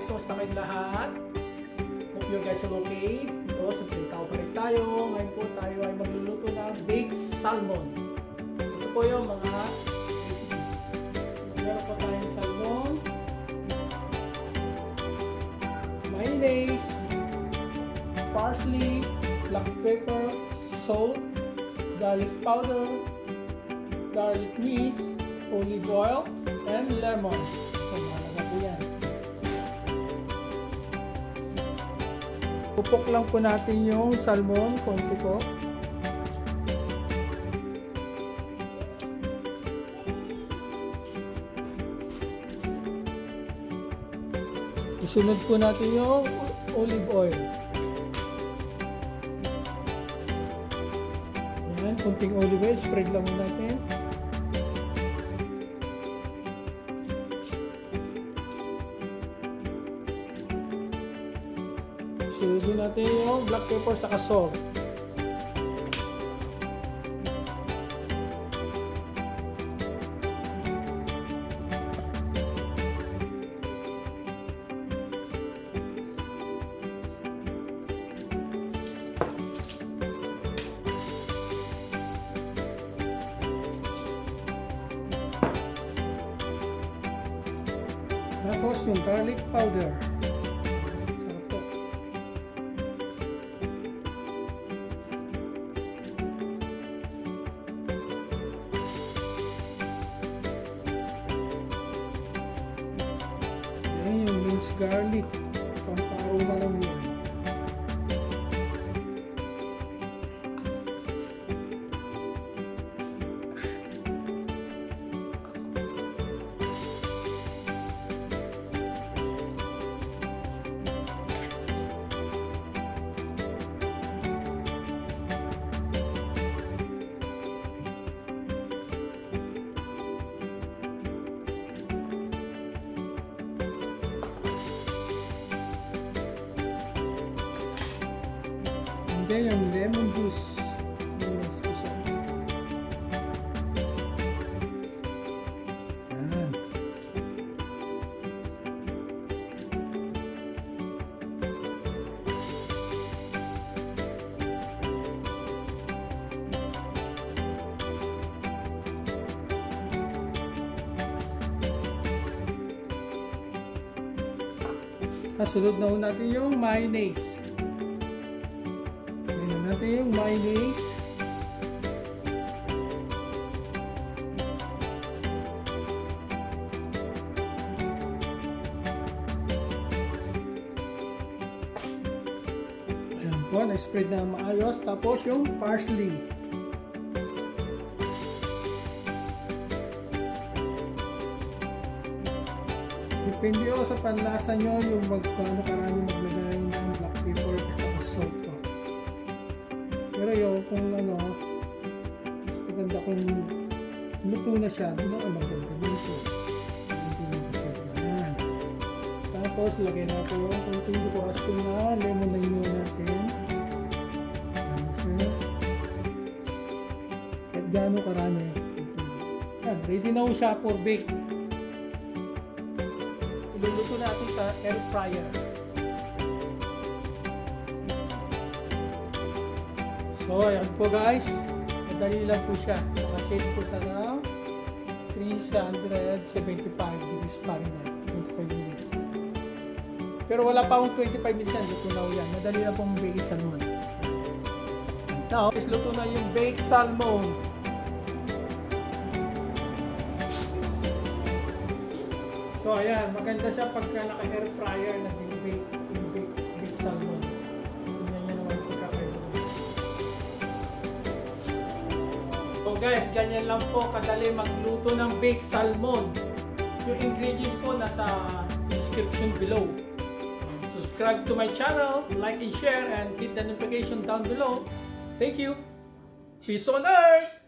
Kumusta kayong lahat? Hope you guys are okay. Ito, sa Tao pa rin tayo. Ngayon po tayo ay magluluto ng baked salmon. Ito po yung mga recipe. Meron po tayong salmon, mayonnaise, parsley, black pepper, salt, garlic powder, garlic meats, olive oil, and lemon. So, mahalaga po yan. Pupok lang po natin yung salmon, konti po. Isunod po natin yung olive oil. Yan, konting olive oil, spread lang natin. Sunod natin yung black pepper sa salt. Tapos yung garlic powder. Yung minced garlic, pamparoma lang yun. Then yung lemon juice. Yan. Sunod na natin yung mayonnaise. Natin yung mayonnaise. Ayan po, na-spread na maayos. Tapos yung parsley. Depende o sa panlasa nyo yung magkano karami maglagay ng black pepper at salt po. Pero yung kung ano, mas maganda kung luto na siya, doon ako maganda dito. Yan. Tapos lagyan natin yung konting dekorasyon na lemon na yun natin. Yan siya. At gano'n karami. Yan, ready na siya for bake. Iluluto natin sa air fryer. So, ayan po guys. Madali lang po siya. Nakaset po sa 375 degrees Fahrenheit. 25 minutes. Pero wala pa akong 25 minutes yan. Luto na yan. Madali lang pong baked salmon. Now, luto na yung baked salmon. So, ayan. Maganda siya pagka naka-air fryer na baked salmon. So guys, ganyan lang po kadali magluto ng baked salmon. Yung ingredients po nasa description below. Subscribe to my channel, like and share, and hit the notification down below. Thank you. Peace on earth!